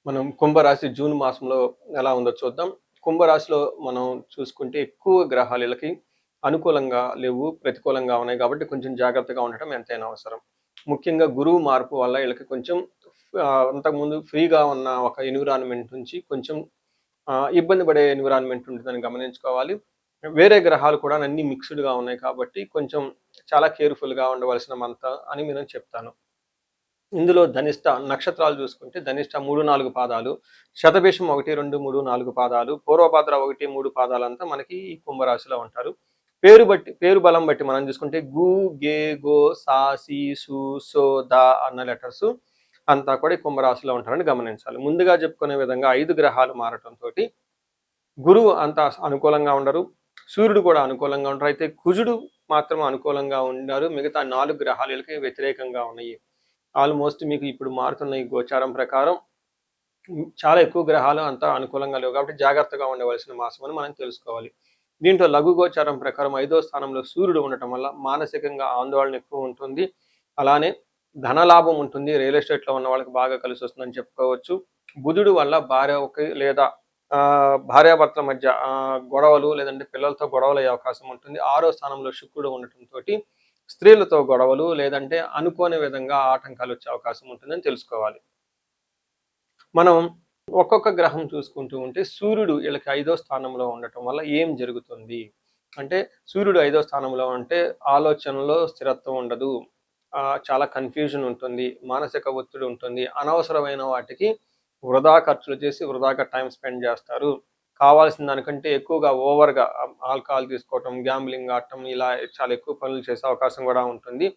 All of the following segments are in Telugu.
మనం కుంభరాశి జూన్ మాసంలో ఎలా ఉందో చూద్దాం. కుంభరాశిలో మనం చూసుకుంటే ఎక్కువ గ్రహాలు ఈళ్ళకి అనుకూలంగా లేవు, ప్రతికూలంగా ఉన్నాయి కాబట్టి కొంచెం జాగ్రత్తగా ఉండటం ఎంతైనా అవసరం. ముఖ్యంగా గురువు మార్పు వల్ల ఈళ్ళకి కొంచెం అంతకుముందు ఫ్రీగా ఉన్న ఒక ఎన్విరాన్మెంట్ నుంచి కొంచెం ఇబ్బంది పడే ఎన్విరాన్మెంట్ ఉంటుందని గమనించుకోవాలి. వేరే గ్రహాలు కూడా అన్నీ మిక్స్‌డ్‌గా ఉన్నాయి కాబట్టి కొంచెం చాలా కేర్‌ఫుల్‌గా ఉండవలసిన మంత్ అని నేను చెప్తాను. ఇందులో ధనిష్ట నక్షత్రాలు చూసుకుంటే ధనిష్ట 3, 4 పాదాలు, శతభిషం 1, 2, 3, 4 పాదాలు, పూర్వభద్ర 1, 3 పాదాలంతా మనకి ఈ కుంభరాశిలో ఉంటారు. పేరు బలం బట్టి మనం చూసుకుంటే గు, గే, గో, సా, సి, సు, సో, ద అన్న లెటర్స్ అంతా కూడా ఈ కుంభరాశిలో ఉంటారని గమనించాలి. ముందుగా చెప్పుకునే విధంగా 5 గ్రహాలు మారటంతోటి గురువు అంత అనుకూలంగా ఉండరు. సూర్యుడు కూడా అనుకూలంగా ఉండరు. అయితే కుజుడు మాత్రం అనుకూలంగా ఉన్నారు. మిగతా 4 గ్రహాలు వీళ్ళకి వ్యతిరేకంగా ఉన్నాయి. ఆల్మోస్ట్ మీకు ఇప్పుడు మారుతున్న ఈ గోచారం ప్రకారం చాలా ఎక్కువ గ్రహాలు అంతా అనుకూలంగా లేవు కాబట్టి జాగ్రత్తగా ఉండవలసిన మాసం అని మనం తెలుసుకోవాలి. దీంట్లో లఘు గోచారం ప్రకారం 5వ స్థానంలో సూర్యుడు ఉండటం వల్ల మానసికంగా ఆందోళన ఎక్కువ ఉంటుంది. అలానే ధనలాభం ఉంటుంది. రియల్ ఎస్టేట్లో ఉన్న వాళ్ళకి బాగా కలిసి వస్తుందని చెప్పుకోవచ్చు. బుధుడు వల్ల భార్యకి లేదా భార్యాభర్తల మధ్య గొడవలు లేదంటే పిల్లలతో గొడవలు అయ్యే అవకాశం ఉంటుంది. 6వ స్థానంలో శుక్రుడు ఉండటంతో స్త్రీలతో గొడవలు లేదంటే అనుకోని విధంగా ఆటంకాలు వచ్చే అవకాశం ఉంటుందని తెలుసుకోవాలి. మనం ఒక్కొక్క గ్రహం చూసుకుంటూ ఉంటే సూర్యుడు వీళ్ళకి 5వ స్థానంలో ఉండటం వల్ల ఏం జరుగుతుంది అంటే సూర్యుడు 5వ స్థానంలో ఉంటే ఆలోచనలో స్థిరత్వం ఉండదు, చాలా కన్ఫ్యూజన్ ఉంటుంది, మానసిక ఒత్తిడి ఉంటుంది, అనవసరమైన వాటికి వృధా ఖర్చులు చేసి వృధాగా టైం స్పెండ్ చేస్తారు. కావాల్సిన దానికంటే ఎక్కువగా ఓవర్‌గా ఆల్కహాల్ తీసుకోవటం, గ్యాంబ్లింగ్ ఆడటం ఇలా చాలా ఎక్కువ పనులు చేసే అవకాశం కూడా ఉంటుంది.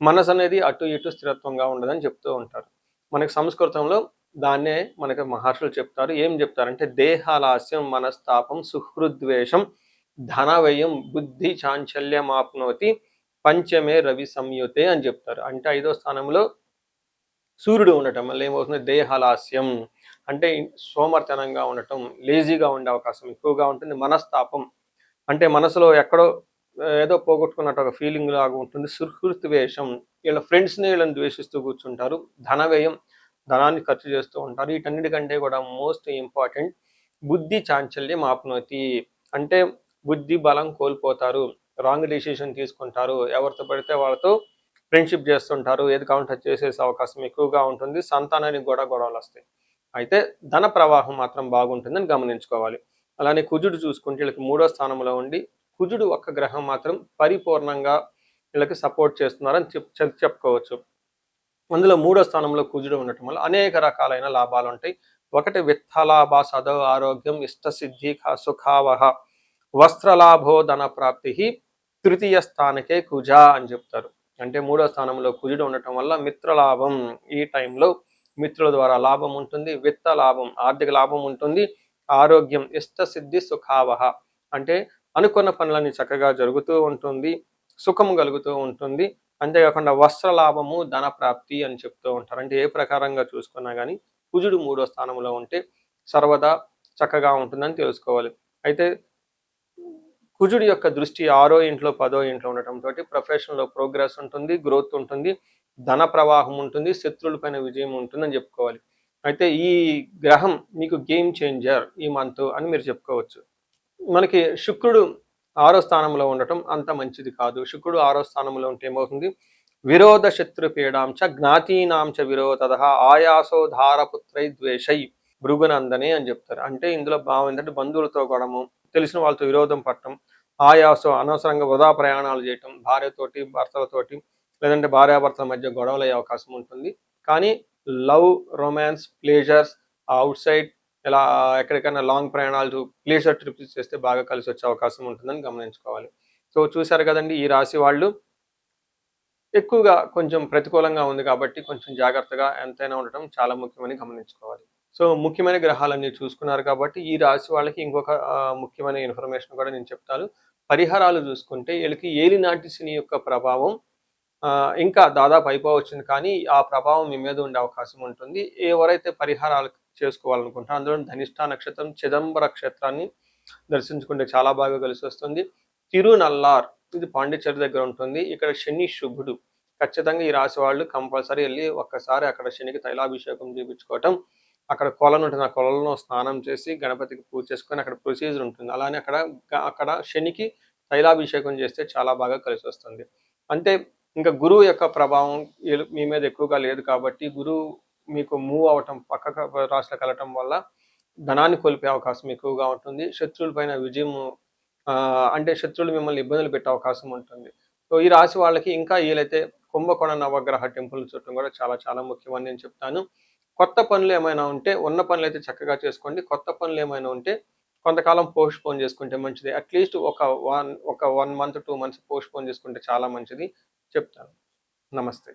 మనసు అనేది అటు ఇటు స్థిరత్వంగా ఉండదని చెప్తూ ఉంటారు. మనకి సంస్కృతంలో దాన్నే మనకి మహర్షులు చెప్తారు. ఏం చెప్తారంటే దేహాలాస్యం, మనస్తాపం, సుహృద్వేషం, ధనవ్యయం, బుద్ధి చాంచల్యమాప్నోతి పంచమే రవి సంయుతే అని చెప్తారు. అంటే 5వ స్థానంలో సూర్యుడు ఉండటం వల్ల ఏమవుతుంది దేహాలాస్యం అంటే సోమర్తనంగా ఉండటం, లేజీగా ఉండే అవకాశం ఎక్కువగా ఉంటుంది. మనస్తాపం అంటే మనసులో ఎక్కడో ఏదో పోగొట్టుకున్నట్టు ఒక ఫీలింగ్ లాగా ఉంటుంది. సుహృద్వేషం వీళ్ళ ఫ్రెండ్స్ని వీళ్ళని ద్వేషిస్తూ కూర్చుంటారు. ధనవ్యయం ధనాన్ని ఖర్చు చేస్తూ ఉంటారు. వీటన్నిటికంటే కూడా మోస్ట్ ఇంపార్టెంట్ బుద్ధి చాంచల్యం ఆప్నోతి అంటే బుద్ధి బలం కోల్పోతారు, రాంగ్ డెసిషన్ తీసుకుంటారు, ఎవరితో పడితే వాళ్ళతో ఫ్రెండ్షిప్ చేస్తుంటారు, ఏది కావాలంటే చేసేసే అవకాశం ఎక్కువగా ఉంటుంది. సంతానానికి కూడా గొడవలు వస్తాయి. అయితే ధన ప్రవాహం మాత్రం బాగుంటుందని గమనించుకోవాలి. అలానే కుజుడు చూసుకుంటే వీళ్ళకి 3వ స్థానంలో ఉండి కుజుడు ఒక్క గ్రహం మాత్రం పరిపూర్ణంగా వీళ్ళకి సపోర్ట్ చేస్తున్నారని చెప్పుకోవచ్చు. అందులో 3వ స్థానంలో కుజుడు ఉండటం వల్ల అనేక రకాలైన లాభాలు ఉంటాయి. ఒకటి విత్తలాభ సదవ ఆరోగ్యం ఇష్టసిద్ధి సుఖావహ వస్త్రలాభో ధన ప్రాప్తి తృతీయ స్థానకే కుజ అని చెప్తారు. అంటే 3వ స్థానంలో కుజుడు ఉండటం వల్ల మిత్రలాభం, ఈ టైంలో మిత్రుల ద్వారా లాభం ఉంటుంది, విత్త లాభం ఆర్థిక లాభం ఉంటుంది, ఆరోగ్యం ఇష్టసిద్ధి సుఖావహ అంటే అనుకున్న పనులన్నీ చక్కగా జరుగుతూ ఉంటుంది, సుఖం కలుగుతూ ఉంటుంది. అంతేకాకుండా వస్త్ర లాభము ధన ప్రాప్తి అని చెప్తూ ఉంటారు. అంటే ఏ ప్రకారంగా చూసుకున్నా కానీ కుజుడు 3వ స్థానంలో ఉంటే సర్వదా చక్కగా ఉంటుందని తెలుసుకోవాలి. అయితే కుజుడి యొక్క దృష్టి 6వ ఇంట్లో 10వ ఇంట్లో ఉండటంతో ప్రొఫెషన్లో ప్రోగ్రెస్ ఉంటుంది, గ్రోత్ ఉంటుంది, ధన ప్రవాహం ఉంటుంది, శత్రువులపైన విజయం ఉంటుందని చెప్పుకోవాలి. అయితే ఈ గ్రహం మీకు గేమ్ చేంజర్ ఈ మంత్ అని మీరు చెప్పుకోవచ్చు. మనకి శుక్రుడు 6వ స్థానంలో ఉండటం అంత మంచిది కాదు. శుక్రుడు 6వ స్థానంలో ఉంటే ఏమవుతుంది విరోధ శత్రు పీడాంచ జ్ఞాతీనాంచ విరోధః ఆయాసో ధారపుత్రై ద్వేషై భృగునందనే అని చెప్తారు. అంటే ఇందులో భావం ఏంటంటే బంధువులతో గొడవము, తెలిసిన వాళ్ళతో విరోధం పట్టడం, ఆయాసం అనవసరంగా వృధా ప్రయాణాలు చేయటం, భార్యతోటి భర్తలతోటి లేదంటే భార్యాభర్తల మధ్య గొడవలు అయ్యే అవకాశం ఉంటుంది. కానీ love, romance, pleasures out side ఇలా ఎక్కడికైనా లాంగ్ ప్రయాణాలు ప్లేజర్ ట్రిప్స్ చేస్తే బాగా కలిసి వచ్చే అవకాశం ఉంటుందని గమనించుకోవాలి. సో చూశారు కదండి, ఈ రాశి వాళ్ళు ఎక్కువగా కొంచెం ప్రతికూలంగా ఉంది కాబట్టి కొంచెం జాగ్రత్తగా ఎంతైనా ఉండటం చాలా ముఖ్యమని గమనించుకోవాలి. సో ముఖ్యమైన గ్రహాలన్నీ చూసుకున్నారు కాబట్టి ఈ రాశి వాళ్ళకి ఇంకొక ముఖ్యమైన ఇన్ఫర్మేషన్ కూడా నేను చెప్తాను. పరిహారాలు చూసుకుంటే వీళ్ళకి ఏలినాటి శని యొక్క ప్రభావం ఇంకా దాదాపు అయిపోవచ్చింది, కానీ ఆ ప్రభావం మీ మీద ఉండే అవకాశం ఉంటుంది. ఎవరైతే పరిహారాలు చేసుకోవాలనుకుంటారో అందులో ధనిష్ట నక్షత్రం చిదంబర క్షేత్రాన్ని దర్శించుకుంటే చాలా బాగా కలిసి వస్తుంది. తిరునల్లార్ ఇది పాండిచ్చేరి దగ్గర ఉంటుంది. ఇక్కడ శని శుభుడు. ఖచ్చితంగా ఈ రాశి వాళ్ళు కంపల్సరీ వెళ్ళి ఒక్కసారి అక్కడ శనికి తైలాభిషేకం చేయించుకోవటం, అక్కడ కొలను ఉంటుంది. ఆ కొలంలో స్నానం చేసి గణపతికి పూజ చేసుకొని అక్కడ ప్రొసీజర్ ఉంటుంది. అలానే అక్కడ శనికి తైలాభిషేకం చేస్తే చాలా బాగా కలిసొస్తుంది. అంటే ఇంకా గురువు యొక్క ప్రభావం మీ మీద ఎక్కువగా లేదు కాబట్టి గురువు మీకు మూవ్ అవ్వటం పక్కకు రాశిలోకెళ్ళటం వల్ల ధనాన్ని కోల్పోయే అవకాశం ఎక్కువగా ఉంటుంది. శత్రువుల పైన విజయము అంటే శత్రువులు మిమ్మల్ని ఇబ్బందులు పెట్టే అవకాశం ఉంటుంది. సో, ఈ రాశి వాళ్ళకి ఇంకా వీలైతే కుంభకోణ నవగ్రహ టెంపుల్ చుట్టం కూడా చాలా చాలా ముఖ్యమని నేను చెప్తాను. కొత్త పనులు ఏమైనా ఉంటే ఉన్న పనులైతే చక్కగా చేసుకోండి. కొత్త పనులు ఏమైనా ఉంటే కొంతకాలం పోస్ట్‌పోన్ చేసుకుంటే మంచిది. అట్‌లీస్ట్ ఒక 1 మంత్, 2 మంత్స్ పోస్ట్‌పోన్ చేసుకుంటే చాలా మంచిది చెప్తాను. నమస్తే.